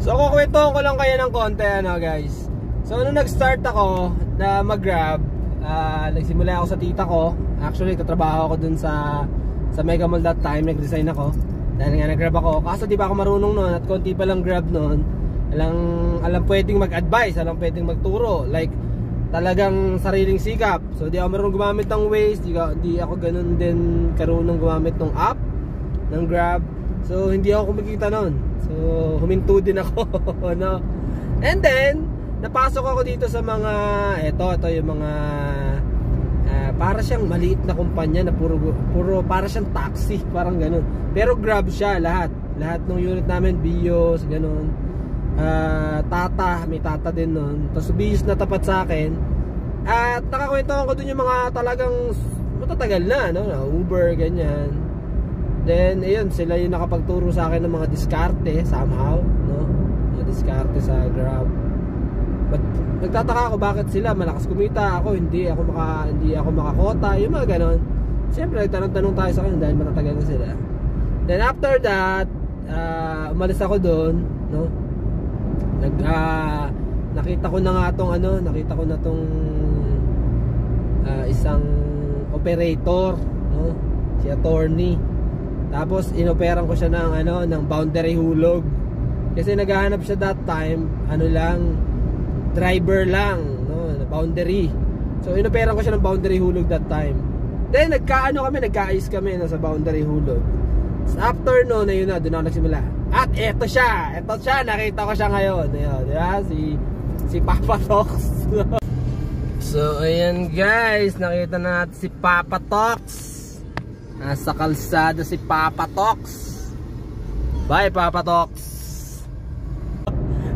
So kukwento ko lang kayo ng konti guys. So nung nag-start ako na mag-grab, nagsimula ako sa tita ko. Actually katrabaho ako dun sa Mega Mall that time. Nag-resign ako dahil nga nag-grab ako. Kaso di ba ako marunong noon at konti pa lang grab noon. Alam pwedeng mag-advise, alam pwedeng magturo. Like talagang sariling sikap. So di ako marunong gumamit ng Waze, di ako ganun din karunong gumamit ng app ng Grab. So hindi ako kumikita noon. So huminto din ako no? And then napasok ako dito sa mga ito yung mga para siyang maliit na kumpanya na puro para siyang taxi, parang ganun. Pero Grab siya lahat ng unit namin, Bios, ganun. May Tata din nun. Tapos Bios na tapat sa akin. At nakakwentuhan ko dun yung mga talagang matatagal na, no? Uber, ganyan. Then ayun, sila yung nakapagturo sa akin ng mga diskarte somehow, no? Mga diskarte sa Grab. But nagtataka ako bakit sila malakas kumita, ako hindi ako makakota, yung mga ganon. Siyempre nagtanong-tanong tayo sa kanila dahil matatagal na sila. Then after that, umalis ako doon, no? Nakita ko na tong isang operator, no? Si attorney. Tapos inoperan ko siya ng boundary hulog. Kasi naghahanap siya that time, driver lang, no, boundary. So inoperan ko siya ng boundary hulog that time. Then nagkaayos kami sa boundary hulog. So, after noon, ayun na, doon ako nagsimula. At eto siya, nakita ko siya ngayon. Ayun, di ba? Si Papa Tox. So ayan guys, nakita na natin si Papa Tox. Nasa kalsada si Papa Tox. Bye Papa Tox.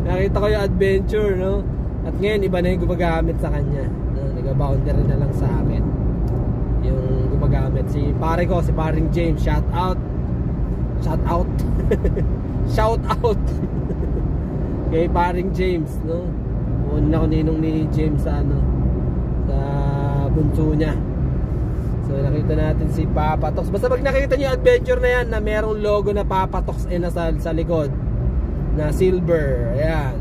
Nakita ko yung adventure, no? At ngayon iba na yung gumagamit sa kanya, no? Nag-boundary na lang sa akin yung gumagamit. Si pare ko, si paring James. Shout out shout out kay paring James, no? Una ko ninong ni James sa bunso niya. So nakita natin si Papa Tox. Basta pag nakita niyo yung adventure na yan na merong logo na Papa Tox sa likod na silver, ayan,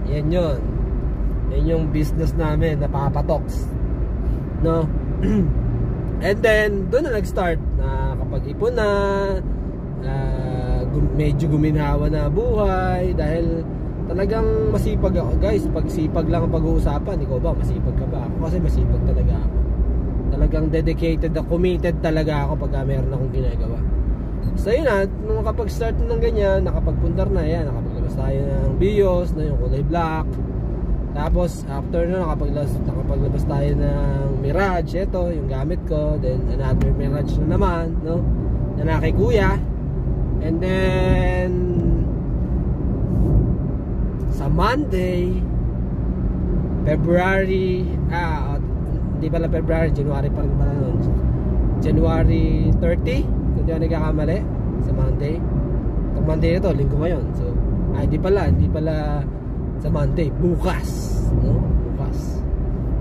yan yun. Yan yung business namin na Papa Tox, no? And then doon na nag-start na kapag ipon na, medyo guminhawa na buhay dahil talagang masipag ako guys. Pag sipag lang ang pag-uusapan. Ikaw ba, masipag ka ba? Ako kasi masipag talaga ako. Talagang dedicated, committed talaga ako pag meron akong ginagawa. So yun na, nung nakapag-start ng ganyan, nakapagpundar na yan, nakapaglabas tayo ng Bios na yung kulay black. Tapos after na nakapaglabas tayo ng Mirage, ito yung gamit ko. Then another Mirage na naman, no? Na kay kuya. And then sa Monday, February, hindi pala February, January pa rin pala nun. January 30, kung di ako nagkakamali, sa Monday. Itong Monday na to, linggo ngayon. So, hindi pala sa Monday, bukas, no? Bukas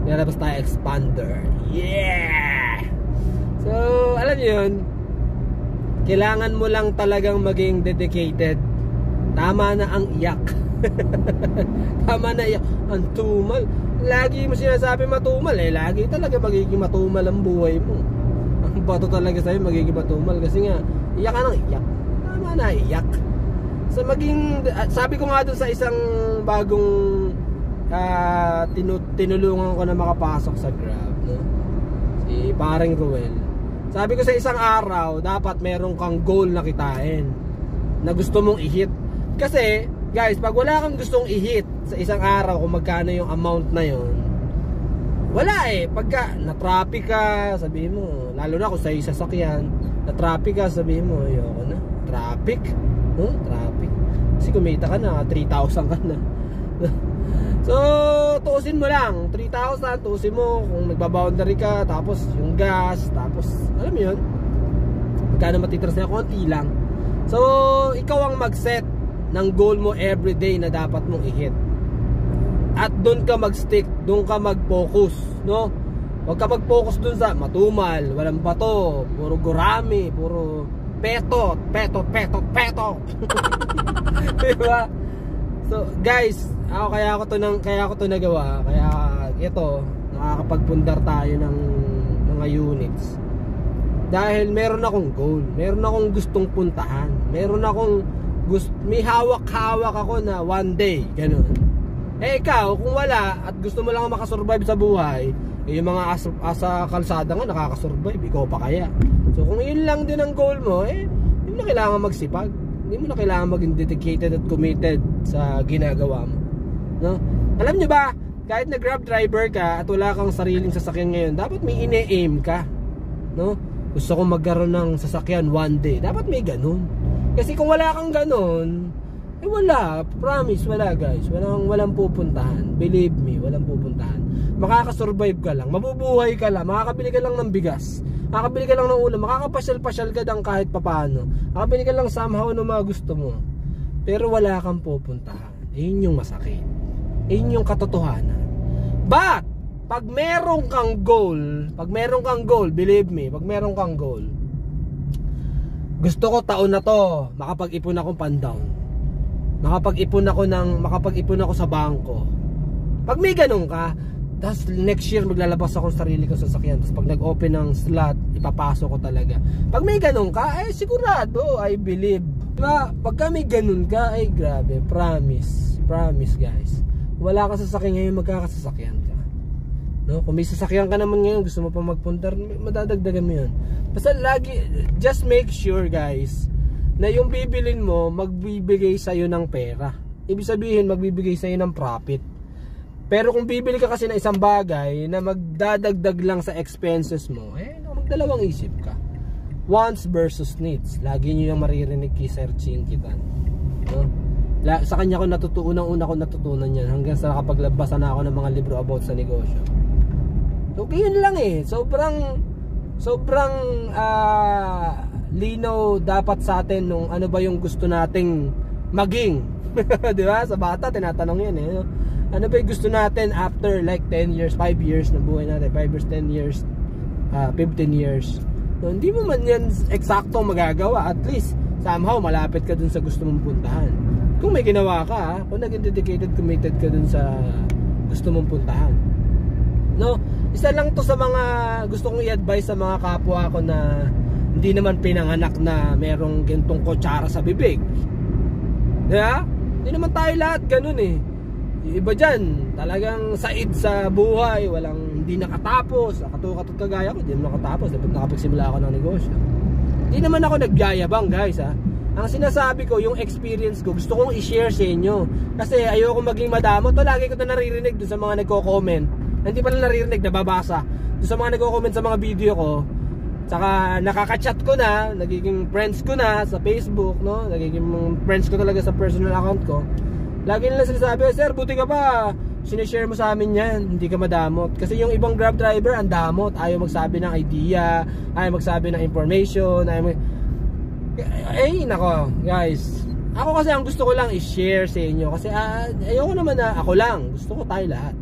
nilalabas tayo Expander. Yeah! So, alam niyo yun, kailangan mo lang talagang maging dedicated. Tama na ang iyak. Tama na iyak. Ang tumal. Lagi mo sinasabi matumal, lagi talaga magiging matumal ang buhay mo. Ang bato talaga sa'yo magiging matumal. Kasi nga, iyak ka ng iyak. Tama na iyak. So sabi ko nga doon sa isang bagong tinulungan ko na makapasok sa Grab, no? Si paring Ruel. Sabi ko sa isang araw, dapat meron kang goal na kitain na gusto mong i-hit. Kasi guys, pag wala kang gustong i-hit sa isang araw kung magkano yung amount na yon, wala pagka na-traffic ka, sabihin mo, lalo na kung sa sasakyan, na-traffic ka, sabihin mo, ayoko na, traffic, no? Traffic. Kasi kumita ka na, 3,000 ka na. So, tuusin mo lang, 3,000, tuusin mo kung nagbaboundary ka, tapos yung gas, tapos, alam mo yun, magkano matitras na, konti lang. So, ikaw ang mag-set ng goal mo everyday na dapat mong i-hit. At doon ka mag-stick, doon ka mag-focus, no? Huwag ka mag-focus doon sa matumal, walang bato, puro gurami, puro petot. Diba? So guys, kaya ko to nagawa. Kaya ito, nakakapagpundar tayo ng mga units. Dahil meron akong goal, meron akong gustong puntahan, may hawak-hawak ako na one day, ganun. Ikaw, kung wala at gusto mo lang makasurvive sa buhay, yung mga asa kalsada nga nakakasurvive, ikaw pa kaya? So kung yun lang din ang goal mo, hindi mo na kailangan magsipag, hindi mo na kailangan maging dedicated at committed sa ginagawa mo, no? Alam nyo ba, kahit na grab driver ka at wala kang sariling sasakyan ngayon, dapat may ine-aim ka, no? Gusto kong magkaroon ng sasakyan one day, dapat may ganun. Kasi kung wala kang ganun, wala, promise, wala guys, walang pupuntahan. Believe me, walang pupuntahan. Makakasurvive ka lang, mabubuhay ka lang, makakabili ka lang ng bigas, makakabili ka lang ng ulam, makakapasyal-pasyal ka lang kahit papano, makakabili ka lang somehow ng mga gusto mo. Pero wala kang pupuntahan. Yun yung masakit, yun yung katotohanan. But pag meron kang goal, believe me, pag meron kang goal, gusto ko taon na to makapag-ipon akong pan-down, makapag-ipon ako sa bangko. Pag may ganun ka, tas next year maglalabas ako ng sarili ko sasakyan, tas pag nag-open ng slot, ipapasok ko talaga. Pag may ganun ka, sigurado, I believe. Diba? Pagka may ganun ka, grabe, promise guys, wala ka sasakyan ngayon, magkakasasakyan ka, no? Kung may sasakyan ka naman ngayon, gusto mo pa magpuntar, madadagdagan mo yun. Basta lagi, just make sure guys, na yung bibilin mo, magbibigay sa'yo ng pera. Ibig sabihin, magbibigay sa'yo ng profit. Pero kung bibili ka kasi ng isang bagay na magdadagdag lang sa expenses mo, magdalawang isip ka. Wants versus needs. Lagi nyo yung maririnig kay Sir Chinkitan, no? Sa kanya ko una ko natutunan yan, hanggang sa nakapaglabasan na ako ng mga libro about sa negosyo. So yun lang sobrang linaw dapat sa atin nung ano ba yung gusto nating maging. Di ba? Sa bata tinatanong yan no? Ano ba yung gusto natin after like 10 years, 5 years na buhay natin, 5 years, 10 years, 15 years. So, hindi mo man yan eksaktong magagawa, at least somehow malapit ka dun sa gusto mong puntahan. Kung may ginawa ka, kung naging dedicated, committed ka dun sa gusto mong puntahan, no? Isa lang to sa mga gusto kong i-advise sa mga kapwa ko na hindi naman pinanganak na merong gintong kutsara sa bibig. Diba? Hindi naman tayo lahat ganun Iba dyan, talagang said sa buhay, hindi nakatapos. Katulad kagaya ko, hindi naman nakatapos, dapat nakapagsimula ako ng negosyo. Hindi naman ako nagyayabang guys Ang sinasabi ko, yung experience ko, gusto kong i-share sa inyo. Kasi ayoko maging madamot. Lagi ko na naririnig doon sa mga nagko-comment. Hindi pala naririnig, nababasa. Doon sa mga nagko-comment sa mga video ko. Tsaka nakaka-chat ko na, nagiging friends ko na sa Facebook, no? Nagiging friends ko talaga sa personal account ko. Lagi nila sinasabi, sir, buti ka pa, sinishare mo sa amin yan, hindi ka madamot. Kasi yung ibang grab driver, ang damot. Ayaw magsabi ng idea, ayaw magsabi ng information, nako guys, ako kasi ang gusto ko lang i-share sa inyo. Kasi ayoko naman na ako lang, gusto ko tayo lahat,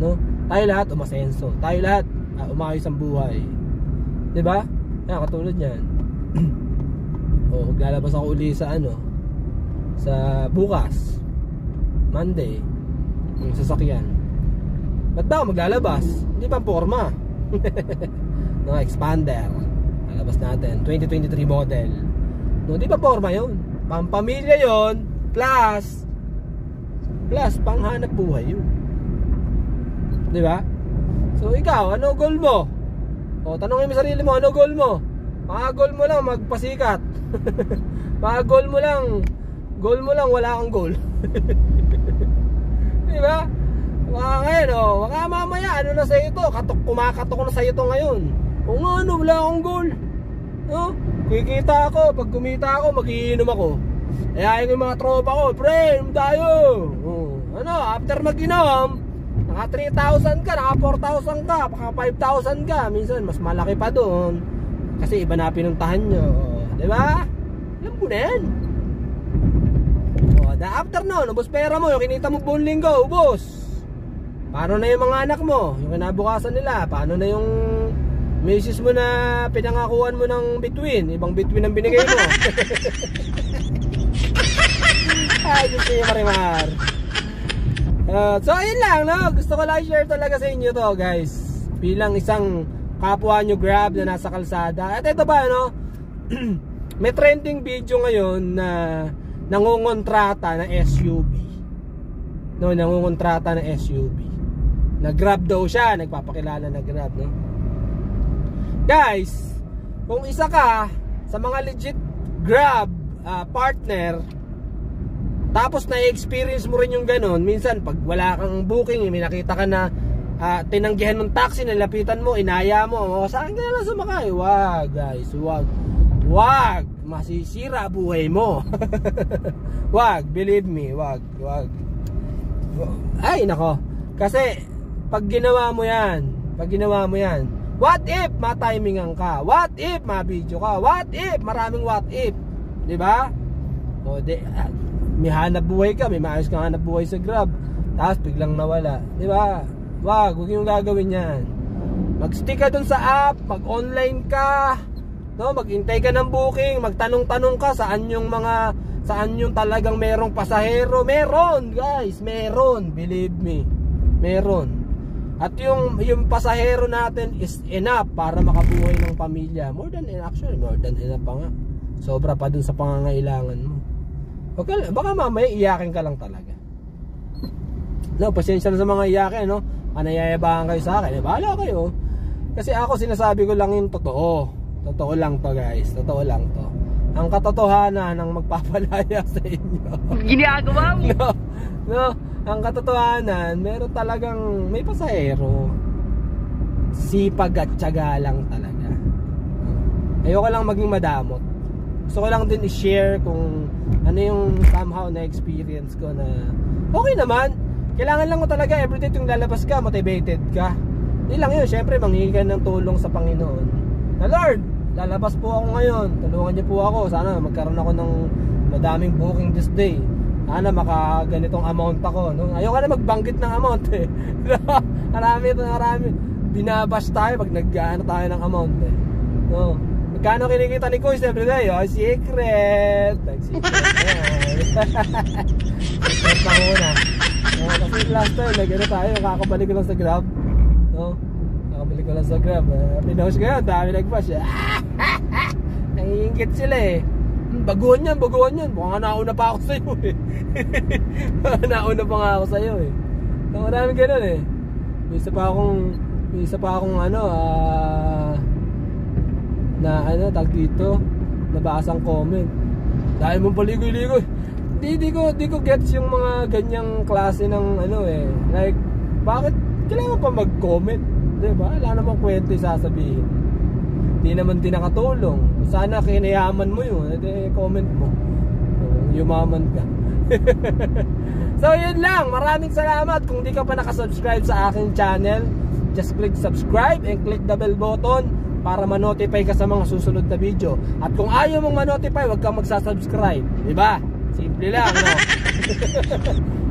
no? Tayo lahat umasenso, tayo lahat umayos ang buhay, diba? Katulad yan. Maglalabas ako uli sa sa bukas Monday, yung sasakyan. Ba't ba ako maglalabas? Hindi pa forma. No, expander lalabas natin, 2023 model. No, di pa forma yun, pampamilya yun, plus panghanap buhay yun, di ba? So ikaw, ano goal mo? Tanongin mo sarili mo, ano goal mo? Mga goal mo lang magpasikat. Mga goal mo lang wala kang goal. Di ba? Ngayon baka mamaya ano na sa ito, kumakatok na sa ito ngayon. Wala akong goal, no? Kikita ako, pag kumita ako, magiinom ako. Ayayin ko yung mga tropa ko, pre, inom tayo. After mag-inom, naka 3,000 ka, naka 4,000 ka, naka 5,000 ka. Minsan mas malaki pa doon, kasi iba na pinuntahan nyo, diba? Alam ko na yan. After nun, ubos pera mo, yung kinita mo buong linggo, ubos. Paano na yung mga anak mo, yung kinabukasan nila? Paano na yung misis mo na pinangakuan mo ng bituin? Ibang bituin ang binigay mo. Ay, gusto niya Marimar. So ayun lang, no? Gusto ko lang share talaga sa inyo to, guys. Bilang isang kapwa nyo Grab na nasa kalsada. At ito ba, no? May trending video ngayon na nangungontrata na SUV. No, nangungontrata na SUV. Nag-Grab daw siya, nagpapakilala na Grab, no? Guys, kung isa ka sa mga legit Grab partner, tapos na-experience mo rin yung ganun, minsan pag wala kang booking, may nakita ka na tinanggihan ng taxi, nilapitan mo, inaya mo, saan ka na lang sumakay? Wag, guys, wag, masisira buhay mo. Wag, believe me, wag. Ay nako, kasi pag ginawa mo yan, what if matimingan ka, what if mabidyo ka, what if maraming what if, di ba? O may hanap buhay ka, may maayos kang hanap buhay sa Grab, tapos biglang nawala, di ba? Wag yung gagawin yan. Mag-stick ka dun sa app, mag-online ka, no, maghintay ka ng booking, magtanong-tanong ka saan yung talagang merong pasahero. Meron, guys, meron, believe me, meron. At yung pasahero natin is enough para makabuhay ng pamilya. More than enough pa nga. Sobra pa dun sa pangangailangan mo. Okay, baka mamaya iyakin ka lang talaga. No, pasensya na sa mga iyakin, no? Anayayabangan kayo sa akin, bahala kayo. Kasi ako sinasabi ko lang yung totoo. Totoo lang to, guys. Totoo lang to. Ang katotohanan ng magpapalaya sa inyo. Ginagawa mo? No, ang katotohanan, meron talagang may pasahero. Sipag at tiyaga lang talaga. Ayoko lang maging madamot. Gusto ko lang din i-share kung ano yung somehow na experience ko na okay naman. Kailangan lang mo talaga everyday yung lalabas ka, motivated ka. Hindi lang yun, syempre manghingi ka ng tulong sa Panginoon. Na Lord, lalabas po ako ngayon, tulungan niyo po ako. Sana magkaroon ako ng madaming booking this day. Sana makaganitong amount ako, no? Ayoko na magbanggit ng amount eh. Marami. Binabash tayo pag nag-ano tayo ng amount eh. No? Magkano kinikita ni Kuis every day? Oh, secret. Secret pa muna. Kasi last time, nag-ano tayo, kakabalik ko lang sa Grab. No? Kakabalik ko lang sa Grab. Pinost ko yun, dami nag-bash. Nangiingit sila eh. Baguhan yan. Mukhang nauna pa ako sa'yo eh. Nauna pa nga ako sa'yo eh. Maraming ganun eh. May isa pa akong tag dito, nabasang comment. Dahil mong paligoy-ligoy. Di ko gets yung mga ganyang klase ng like, bakit kailangan pa mag-comment? Diba? Wala namang kwento sasabihin. Di naman nakatulong. Sana kinayaman mo yun, comment mo. Yumaman ka. So yun lang, maraming salamat. Kung di ka pa nakasubscribe sa aking channel, just click subscribe and click the bell button para ma-notify ka sa mga susunod na video. At kung ayaw mong ma-notify, huwag kang magsasubscribe, diba? Simple lang, no?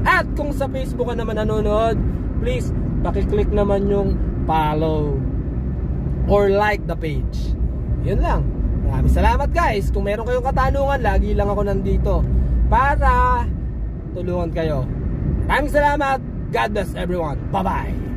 At kung sa Facebook ka naman nanonood, please pakiclick naman yung follow or like the page. Yun lang. Maraming salamat, guys. Kung meron kayong katanungan, lagi lang ako nandito para tulungan kayo. Maraming salamat. God bless everyone. Bye-bye.